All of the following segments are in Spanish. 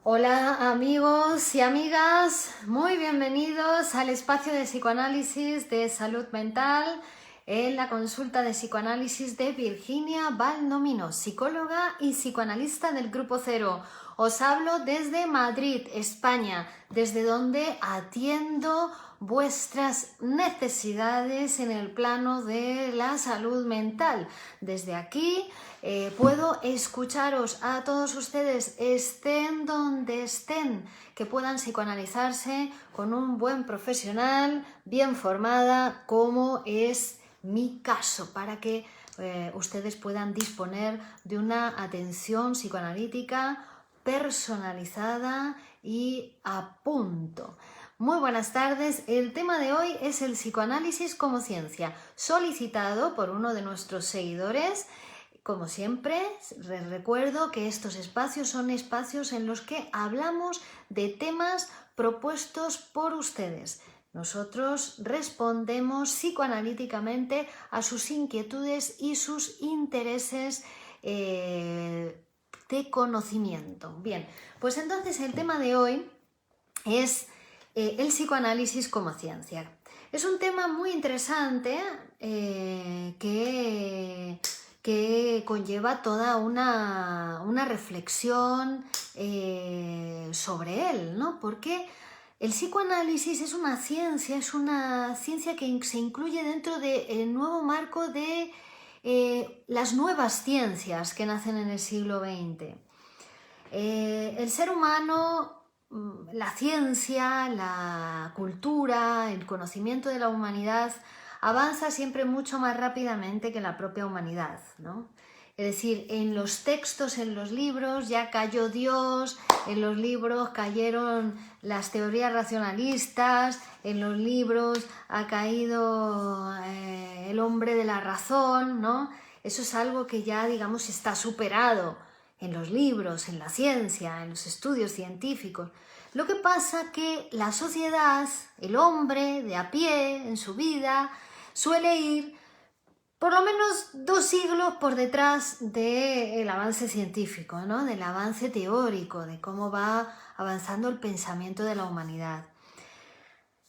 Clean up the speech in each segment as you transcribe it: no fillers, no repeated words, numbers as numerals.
Hola amigos y amigas, muy bienvenidos al espacio de psicoanálisis de salud mental en la consulta de psicoanálisis de Virginia Baldomino, psicóloga y psicoanalista del Grupo Cero. Os hablo desde Madrid, España, desde donde atiendo vuestras necesidades en el plano de la salud mental. Desde aquí puedo escucharos a todos ustedes, estén donde estén, que puedan psicoanalizarse con un buen profesional, bien formada, como es mi caso, para que ustedes puedan disponer de una atención psicoanalítica personalizada y a punto. Muy buenas tardes, el tema de hoy es el psicoanálisis como ciencia, solicitado por uno de nuestros seguidores. Como siempre, les recuerdo que estos espacios son espacios en los que hablamos de temas propuestos por ustedes. Nosotros respondemos psicoanalíticamente a sus inquietudes y sus intereses de conocimiento. Bien, pues entonces el tema de hoy es el psicoanálisis como ciencia. Es un tema muy interesante que conlleva toda una reflexión sobre él, ¿no? Porque el psicoanálisis es una ciencia que se incluye dentro del nuevo marco de las nuevas ciencias que nacen en el siglo XX. El ser humano, la ciencia, la cultura, el conocimiento de la humanidad avanza siempre mucho más rápidamente que la propia humanidad, ¿no? Es decir, en los textos, en los libros ya cayó Dios, en los libros cayeron las teorías racionalistas, en los libros ha caído el hombre de la razón, ¿no? Eso es algo que ya, digamos, está superado en los libros, en la ciencia, en los estudios científicos. Lo que pasa que la sociedad, el hombre de a pie en su vida, suele ir por lo menos 2 siglos por detrás del avance científico, ¿no? Del avance teórico, de cómo va avanzando el pensamiento de la humanidad.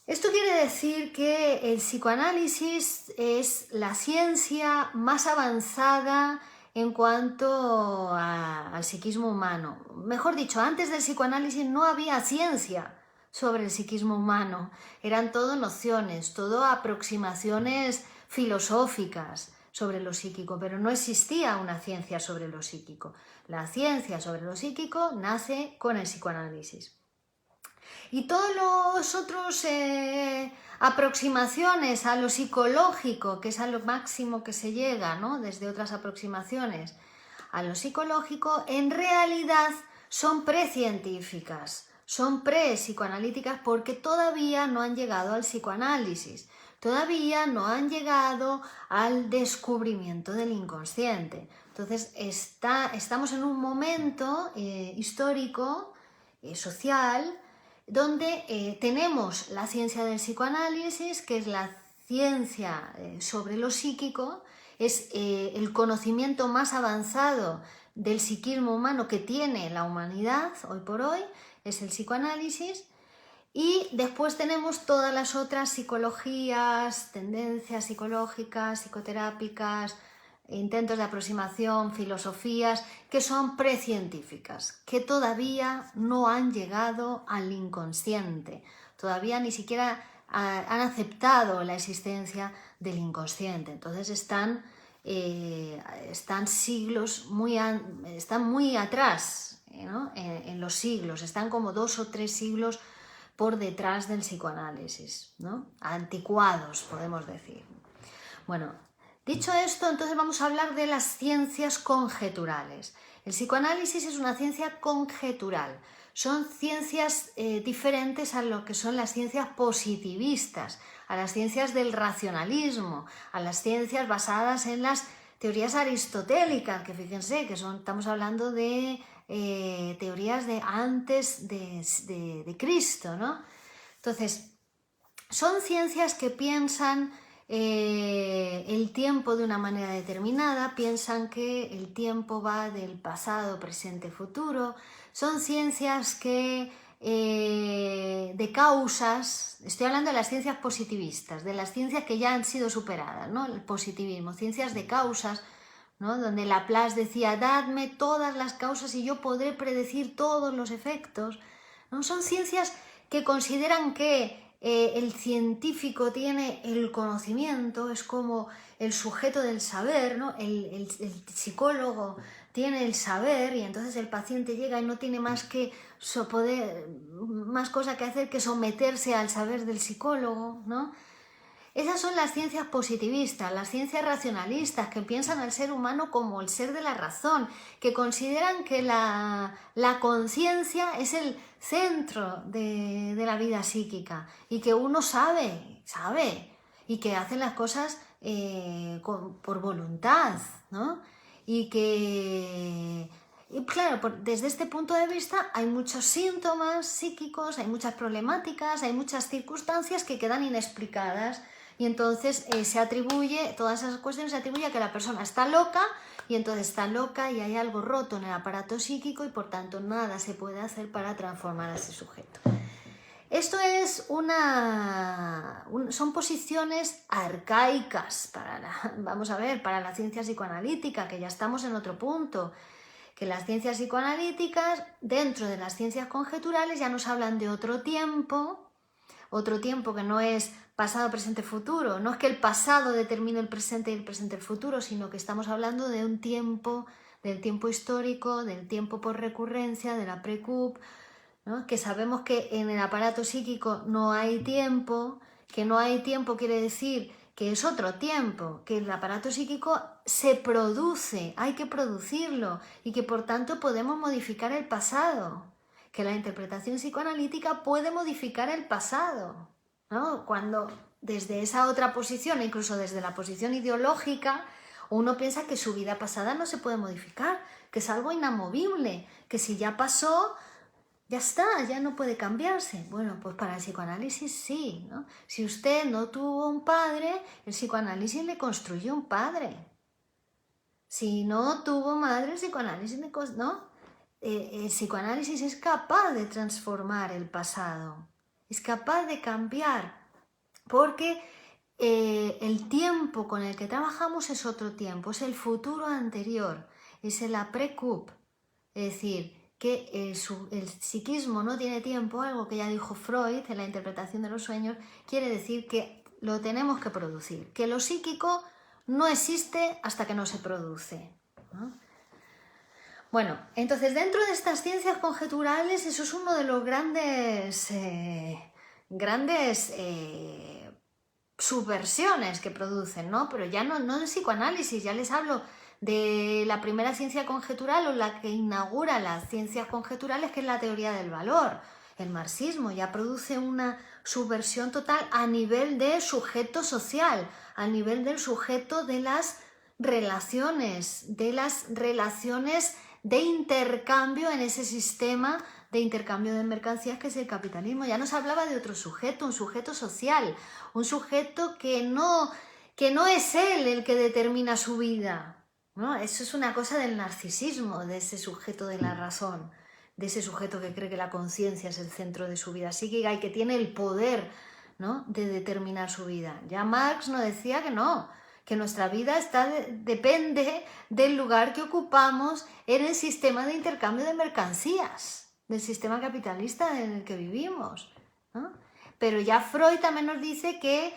Esto quiere decir que el psicoanálisis es la ciencia más avanzada en cuanto al psiquismo humano. Mejor dicho, antes del psicoanálisis no había ciencia sobre el psiquismo humano. Eran todo nociones, todo aproximaciones filosóficas sobre lo psíquico, pero no existía una ciencia sobre lo psíquico. La ciencia sobre lo psíquico nace con el psicoanálisis. Y todos los otros aproximaciones a lo psicológico, que es a lo máximo que se llega, ¿no? Desde otras aproximaciones a lo psicológico, en realidad son precientíficas, son pre-psicoanalíticas porque todavía no han llegado al psicoanálisis, todavía no han llegado al descubrimiento del inconsciente. Entonces estamos en un momento histórico, social, donde tenemos la ciencia del psicoanálisis, que es la ciencia sobre lo psíquico, es el conocimiento más avanzado del psiquismo humano que tiene la humanidad hoy por hoy, es el psicoanálisis, y después tenemos todas las otras psicologías, tendencias psicológicas, psicoterápicas, intentos de aproximación, filosofías, que son precientíficas, que todavía no han llegado al inconsciente, todavía ni siquiera han aceptado la existencia del inconsciente. Entonces están siglos están muy atrás, ¿no? en los siglos, están como 2 o 3 siglos por detrás del psicoanálisis, ¿no? Anticuados, podemos decir. Bueno, dicho esto, entonces vamos a hablar de las ciencias conjeturales. El psicoanálisis es una ciencia conjetural. Son ciencias diferentes a lo que son las ciencias positivistas, a las ciencias del racionalismo, a las ciencias basadas en las teorías aristotélicas, que fíjense que estamos hablando de teorías de antes de Cristo, ¿no? Entonces, son ciencias que piensan el tiempo de una manera determinada, piensan que el tiempo va del pasado, presente, futuro. Son ciencias que de causas, estoy hablando de las ciencias positivistas, de las ciencias que ya han sido superadas, ¿no? El positivismo, ciencias de causas, ¿no? Donde Laplace decía, dadme todas las causas y yo podré predecir todos los efectos, ¿no? Son ciencias que consideran que el científico tiene el conocimiento, es como el sujeto del saber, ¿no? El psicólogo tiene el saber y entonces el paciente llega y no tiene más cosa que hacer que someterse al saber del psicólogo, ¿no? Esas son las ciencias positivistas, las ciencias racionalistas, que piensan al ser humano como el ser de la razón, que consideran que la conciencia es el centro de la vida psíquica y que uno sabe, y que hace las cosas por voluntad, ¿no? Y que... Y claro, desde este punto de vista hay muchos síntomas psíquicos, hay muchas problemáticas, hay muchas circunstancias que quedan inexplicadas y entonces todas esas cuestiones se atribuye a que la persona está loca y entonces está loca y hay algo roto en el aparato psíquico y por tanto nada se puede hacer para transformar a ese sujeto. Esto es son posiciones arcaicas vamos a ver, para la ciencia psicoanalítica, que ya estamos en otro punto. Que las ciencias psicoanalíticas, dentro de las ciencias conjeturales, ya nos hablan de otro tiempo que no es pasado, presente, futuro. No es que el pasado determine el presente y el presente el futuro, sino que estamos hablando de un tiempo, del tiempo histórico, del tiempo por recurrencia, de la precup, ¿no? Que sabemos que en el aparato psíquico no hay tiempo, que no hay tiempo quiere decir que es otro tiempo, que el aparato psíquico se produce, hay que producirlo y que por tanto podemos modificar el pasado, que la interpretación psicoanalítica puede modificar el pasado, ¿no? Cuando desde esa otra posición, incluso desde la posición ideológica, uno piensa que su vida pasada no se puede modificar, que es algo inamovible, que si ya pasó, ya está, ya no puede cambiarse. Bueno, pues para el psicoanálisis sí, ¿no? Si usted no tuvo un padre, el psicoanálisis le construyó un padre. Si no tuvo madre, el psicoanálisis ¿no? El psicoanálisis es capaz de transformar el pasado, es capaz de cambiar, porque el tiempo con el que trabajamos es otro tiempo, es el futuro anterior, es el après-coup, es decir, que el psiquismo no tiene tiempo, algo que ya dijo Freud en la interpretación de los sueños, quiere decir que lo tenemos que producir, que lo psíquico no existe hasta que no se produce, ¿no? Bueno, entonces dentro de estas ciencias conjeturales eso es uno de los grandes subversiones que producen, ¿no? Pero ya no de psicoanálisis, ya les hablo de la primera ciencia conjetural o la que inaugura las ciencias conjeturales, que es la teoría del valor. El marxismo ya produce una subversión total a nivel de sujeto social, a nivel del sujeto de las relaciones de intercambio en ese sistema de intercambio de mercancías que es el capitalismo. Ya nos hablaba de otro sujeto, un sujeto social, un sujeto que no es él el que determina su vida, ¿no? Eso es una cosa del narcisismo, de ese sujeto de la razón, de ese sujeto que cree que la conciencia es el centro de su vida psíquica y que tiene el poder, ¿no?, de determinar su vida. Ya Marx nos decía que no, que nuestra vida depende del lugar que ocupamos en el sistema de intercambio de mercancías, del sistema capitalista en el que vivimos, ¿no? Pero ya Freud también nos dice que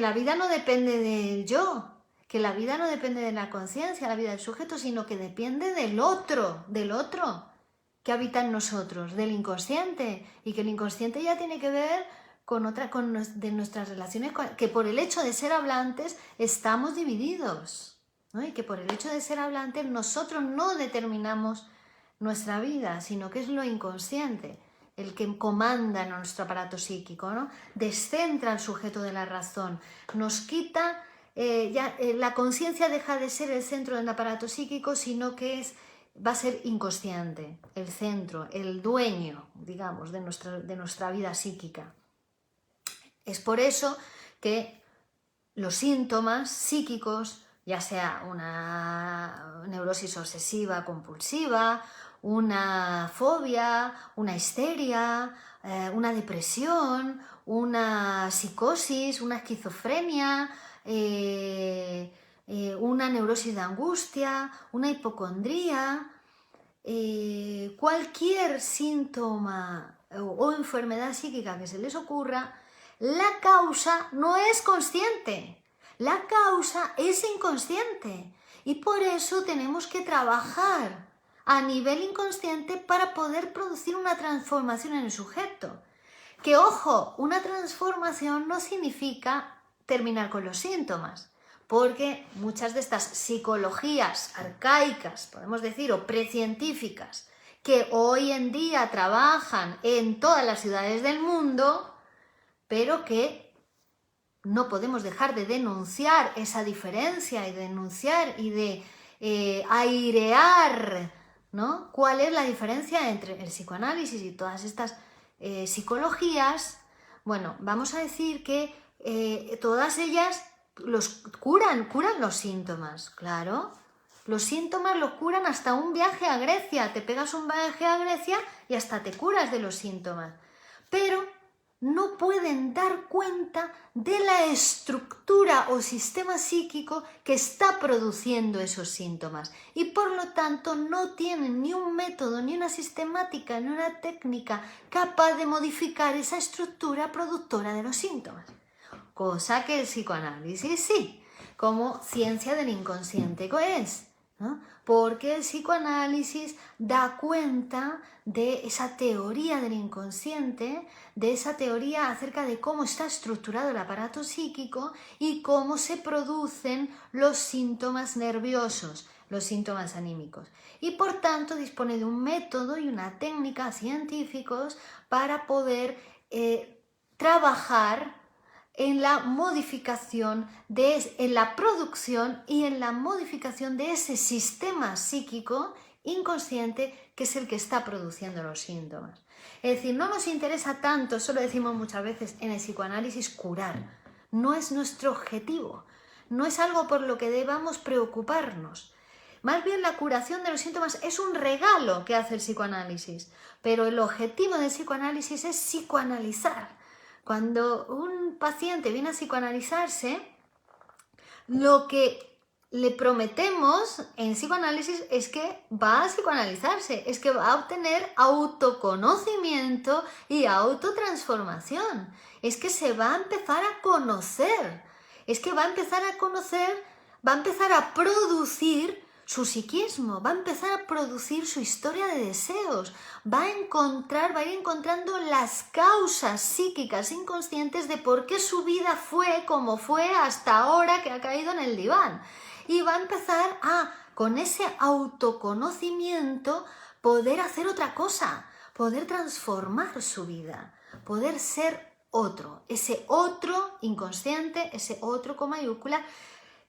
la vida no depende del yo, que la vida no depende de la conciencia, la vida del sujeto, sino que depende del otro que habita en nosotros, del inconsciente, y que el inconsciente ya tiene que ver de nuestras relaciones, que por el hecho de ser hablantes estamos divididos, ¿no? Y que por el hecho de ser hablantes nosotros no determinamos nuestra vida, sino que es lo inconsciente el que comanda nuestro aparato psíquico, ¿no? Descentra al sujeto de la razón, nos quita, la conciencia deja de ser el centro del aparato psíquico, sino que va a ser inconsciente, el centro, el dueño, digamos, de nuestra vida psíquica. Es por eso que los síntomas psíquicos, ya sea una neurosis obsesiva compulsiva, una fobia, una histeria, una depresión, una psicosis, una esquizofrenia, una neurosis de angustia, una hipocondría, cualquier síntoma o enfermedad psíquica que se les ocurra, la causa no es consciente, la causa es inconsciente y por eso tenemos que trabajar a nivel inconsciente para poder producir una transformación en el sujeto. Que ojo, una transformación no significa terminar con los síntomas, porque muchas de estas psicologías arcaicas, podemos decir, o precientíficas, que hoy en día trabajan en todas las ciudades del mundo, pero que no podemos dejar de denunciar esa diferencia y denunciar y de airear, ¿no? ¿Cuál es la diferencia entre el psicoanálisis y todas estas psicologías? Bueno, vamos a decir que todas ellas curan los síntomas, claro. Los síntomas los curan hasta un viaje a Grecia. Te pegas un viaje a Grecia y hasta te curas de los síntomas. Pero no pueden dar cuenta de la estructura o sistema psíquico que está produciendo esos síntomas y por lo tanto no tienen ni un método, ni una sistemática, ni una técnica capaz de modificar esa estructura productora de los síntomas. Cosa que el psicoanálisis sí, como ciencia del inconsciente es, ¿no? Porque el psicoanálisis da cuenta de esa teoría del inconsciente, de esa teoría acerca de cómo está estructurado el aparato psíquico y cómo se producen los síntomas nerviosos, los síntomas anímicos. Y por tanto dispone de un método y una técnica científicos para poder trabajar en la modificación, en la producción y en la modificación de ese sistema psíquico inconsciente que es el que está produciendo los síntomas. Es decir, no nos interesa tanto, eso lo decimos muchas veces en el psicoanálisis, curar. No es nuestro objetivo, no es algo por lo que debamos preocuparnos. Más bien la curación de los síntomas es un regalo que hace el psicoanálisis, pero el objetivo del psicoanálisis es psicoanalizar. Cuando un paciente viene a psicoanalizarse, lo que le prometemos en psicoanálisis es que va a psicoanalizarse, es que va a obtener autoconocimiento y autotransformación, es que se va a empezar a conocer, es que va a empezar a conocer, va a empezar a producir su psiquismo, va a empezar a producir su historia de deseos, va a ir encontrando las causas psíquicas inconscientes de por qué su vida fue como fue hasta ahora que ha caído en el diván. Y va a empezar con ese autoconocimiento, poder hacer otra cosa, poder transformar su vida, poder ser otro, ese otro inconsciente, ese otro con mayúscula,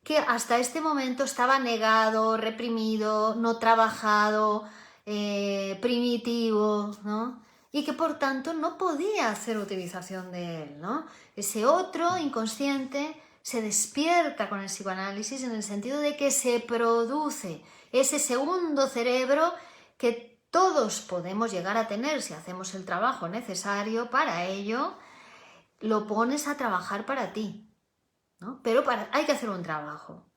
que hasta este momento estaba negado, reprimido, no trabajado, primitivo, ¿no? Y que por tanto no podía hacer utilización de él, ¿no? Ese otro inconsciente se despierta con el psicoanálisis en el sentido de que se produce ese segundo cerebro que todos podemos llegar a tener si hacemos el trabajo necesario para ello, lo pones a trabajar para ti, ¿no? Pero hay que hacer un trabajo,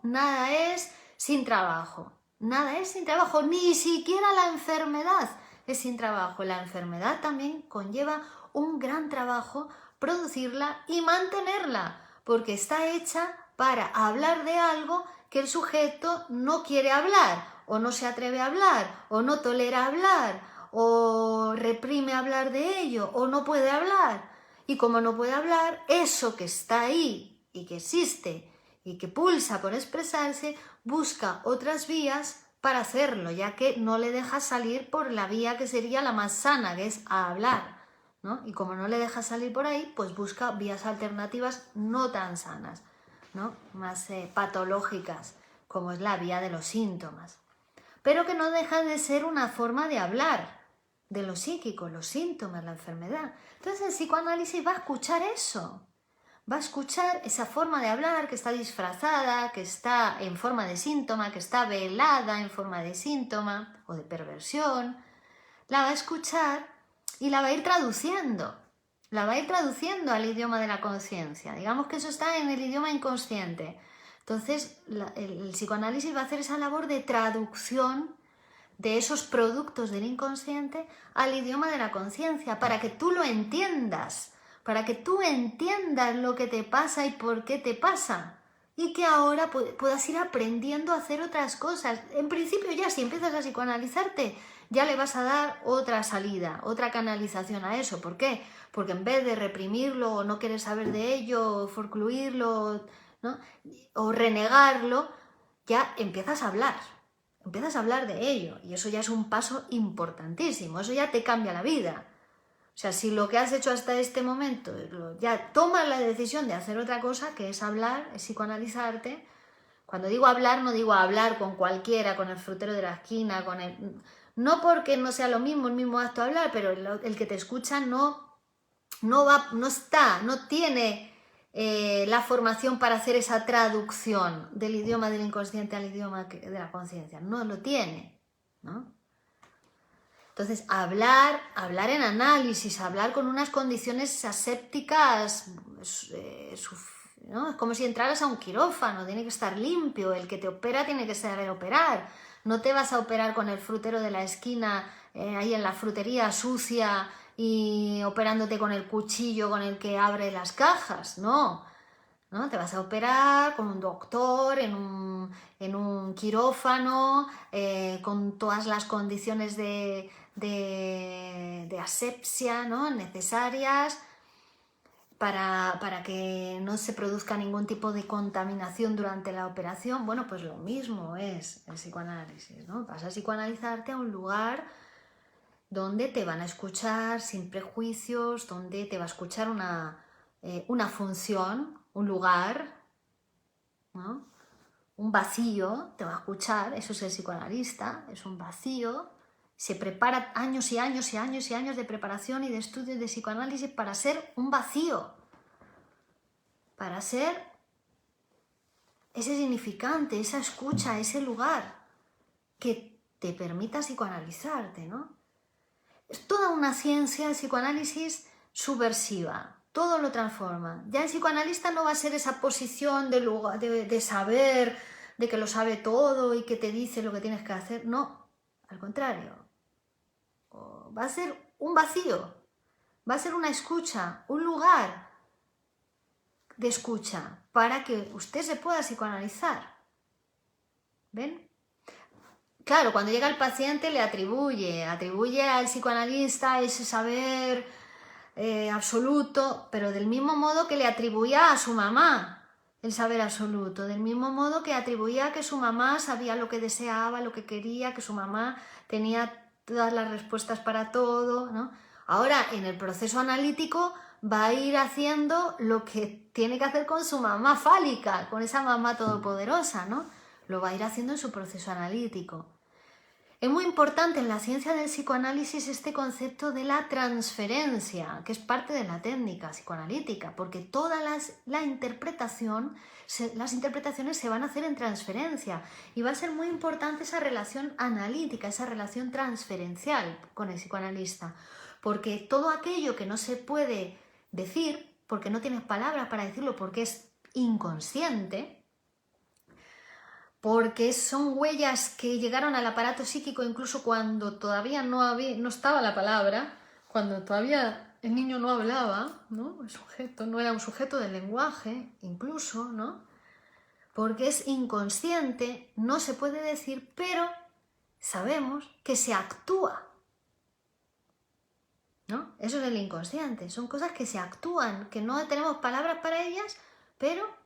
nada es sin trabajo, ni siquiera la enfermedad es sin trabajo. La enfermedad también conlleva un gran trabajo producirla y mantenerla, porque está hecha para hablar de algo que el sujeto no quiere hablar, o no se atreve a hablar, o no tolera hablar, o reprime hablar de ello, o no puede hablar. Y como no puede hablar, eso que está ahí y que existe y que pulsa por expresarse, busca otras vías para hacerlo, ya que no le deja salir por la vía que sería la más sana, que es a hablar, ¿no? Y como no le deja salir por ahí, pues busca vías alternativas no tan sanas, ¿no? Más patológicas, como es la vía de los síntomas. Pero que no deja de ser una forma de hablar de lo psíquico, los síntomas, la enfermedad. Entonces el psicoanálisis va a escuchar eso, va a escuchar esa forma de hablar que está disfrazada, que está en forma de síntoma, que está velada en forma de síntoma o de perversión. La va a escuchar y la va a ir traduciendo. La va a ir traduciendo al idioma de la conciencia. Digamos que eso está en el idioma inconsciente. Entonces, el psicoanálisis va a hacer esa labor de traducción de esos productos del inconsciente al idioma de la conciencia, para que tú lo entiendas, para que tú entiendas lo que te pasa y por qué te pasa, y que ahora puedas ir aprendiendo a hacer otras cosas. En principio ya si empiezas a psicoanalizarte, ya le vas a dar otra salida, otra canalización a eso. ¿Por qué? Porque en vez de reprimirlo o no querer saber de ello, o forcluirlo, ¿no?, o renegarlo, ya empiezas a hablar. Empiezas a hablar de ello y eso ya es un paso importantísimo, eso ya te cambia la vida. O sea, si lo que has hecho hasta este momento, ya tomas la decisión de hacer otra cosa, que es hablar, es psicoanalizarte. Cuando digo hablar, no digo hablar con cualquiera, con el frutero de la esquina, no porque no sea lo mismo, el mismo acto de hablar, pero el que te escucha no tiene la formación para hacer esa traducción del idioma del inconsciente al idioma de la conciencia. No lo tiene, ¿no? Entonces, hablar en análisis, hablar con unas condiciones asépticas, ¿no? Es como si entraras a un quirófano, tiene que estar limpio, el que te opera tiene que saber operar. No te vas a operar con el frutero de la esquina, ahí en la frutería sucia, y operándote con el cuchillo con el que abre las cajas, no. ¿No? Te vas a operar con un doctor en un quirófano, con todas las condiciones de asepsia, ¿no?, necesarias para que no se produzca ningún tipo de contaminación durante la operación. Bueno, pues lo mismo es el psicoanálisis, ¿no? Vas a psicoanalizarte a un lugar donde te van a escuchar sin prejuicios, donde te va a escuchar una función, un lugar, ¿no?, un vacío, te va a escuchar. Eso es el psicoanalista, es un vacío. Se prepara años y años y años y años de preparación y de estudios de psicoanálisis para ser un vacío, para ser ese significante, esa escucha, ese lugar que te permita psicoanalizarte, ¿no? Es toda una ciencia, el psicoanálisis, subversiva. Todo lo transforma. Ya el psicoanalista no va a ser esa posición de saber, de que lo sabe todo y que te dice lo que tienes que hacer. No, al contrario. Va a ser un vacío, va a ser una escucha, un lugar de escucha para que usted se pueda psicoanalizar. ¿Ven? Claro, cuando llega el paciente le atribuye al psicoanalista ese saber absoluto, pero del mismo modo que le atribuía a su mamá el saber absoluto, del mismo modo que atribuía que su mamá sabía lo que deseaba, lo que quería, que su mamá tenía todas las respuestas para todo, ¿no? Ahora, en el proceso analítico va a ir haciendo lo que tiene que hacer con su mamá fálica, con esa mamá todopoderosa, ¿no? Lo va a ir haciendo en su proceso analítico. Es muy importante en la ciencia del psicoanálisis este concepto de la transferencia, que es parte de la técnica psicoanalítica, porque todas las interpretaciones se van a hacer en transferencia y va a ser muy importante esa relación analítica, esa relación transferencial con el psicoanalista, porque todo aquello que no se puede decir, porque no tienes palabras para decirlo, porque es inconsciente, porque son huellas que llegaron al aparato psíquico incluso cuando todavía no estaba la palabra, cuando todavía el niño no hablaba, ¿no? El sujeto no era un sujeto del lenguaje, incluso, ¿no? Porque es inconsciente, no se puede decir, pero sabemos que se actúa, ¿no? Eso es el inconsciente, son cosas que se actúan, que no tenemos palabras para ellas, pero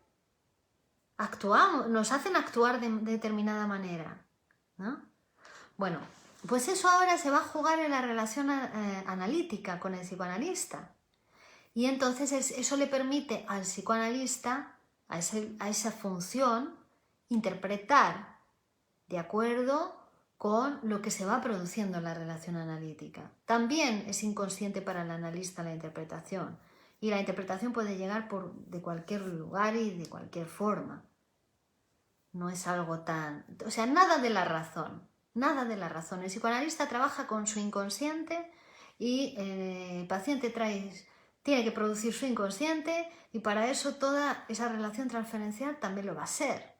actuamos, nos hacen actuar de determinada manera, ¿no? Bueno, pues eso ahora se va a jugar en la relación analítica con el psicoanalista. Y entonces eso le permite al psicoanalista, a esa función, interpretar de acuerdo con lo que se va produciendo en la relación analítica. También es inconsciente para el analista la interpretación. Y la interpretación puede llegar de cualquier lugar y de cualquier forma. No es algo tan... O sea, nada de la razón. Nada de la razón. El psicoanalista trabaja con su inconsciente y el paciente tiene que producir su inconsciente y para eso toda esa relación transferencial también lo va a ser.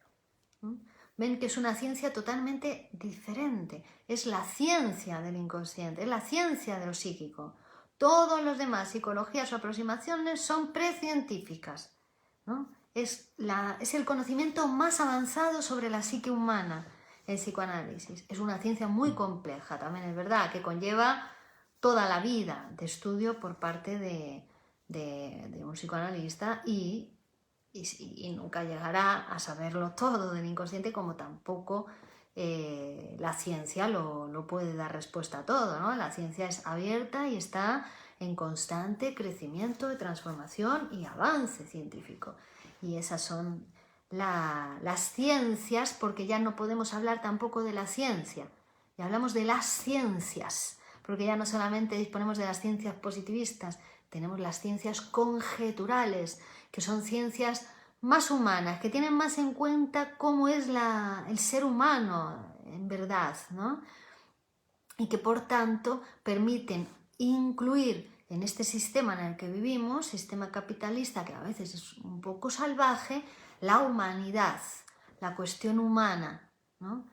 Ven que es una ciencia totalmente diferente. Es la ciencia del inconsciente, es la ciencia de lo psíquico. Todos los demás psicologías o aproximaciones son precientíficas, ¿no? Es el conocimiento más avanzado sobre la psique humana, el psicoanálisis. Es una ciencia muy compleja, también es verdad, que conlleva toda la vida de estudio por parte de un psicoanalista y nunca llegará a saberlo todo del inconsciente, como tampoco la ciencia lo puede dar respuesta a todo, ¿no? La ciencia es abierta y está en constante crecimiento, transformación y avance científico. Y esas son las ciencias, porque ya no podemos hablar tampoco de la ciencia, ya hablamos de las ciencias, porque ya no solamente disponemos de las ciencias positivistas, tenemos las ciencias conjeturales, que son ciencias más humanas, que tienen más en cuenta cómo es el ser humano en verdad, ¿no? Y que por tanto permiten incluir en este sistema en el que vivimos, sistema capitalista que a veces es un poco salvaje, la humanidad, la cuestión humana, ¿no?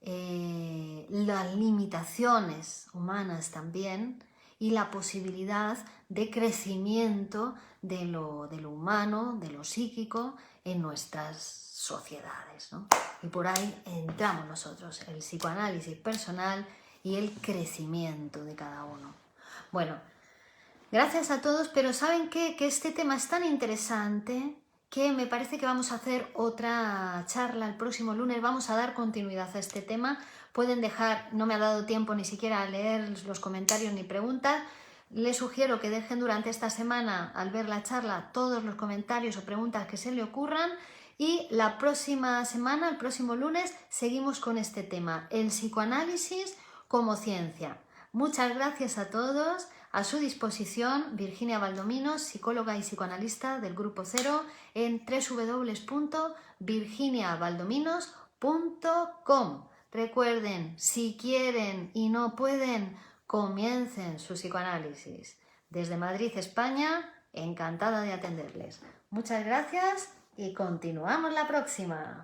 Las limitaciones humanas también y la posibilidad de crecimiento de lo humano, de lo psíquico en nuestras sociedades, ¿no? Y por ahí entramos nosotros, el psicoanálisis personal y el crecimiento de cada uno. Bueno, gracias a todos, pero ¿saben qué? Que este tema es tan interesante que me parece que vamos a hacer otra charla el próximo lunes, vamos a dar continuidad a este tema. Pueden dejar, no me ha dado tiempo ni siquiera a leer los comentarios ni preguntas, les sugiero que dejen durante esta semana, al ver la charla, todos los comentarios o preguntas que se le ocurran y la próxima semana, el próximo lunes, seguimos con este tema, el psicoanálisis como ciencia. Muchas gracias a todos. A su disposición, Virginia Baldominos, psicóloga y psicoanalista del Grupo Cero, en www.virginiabaldominos.com. Recuerden, si quieren y no pueden, comiencen su psicoanálisis. Desde Madrid, España, encantada de atenderles. Muchas gracias y continuamos la próxima.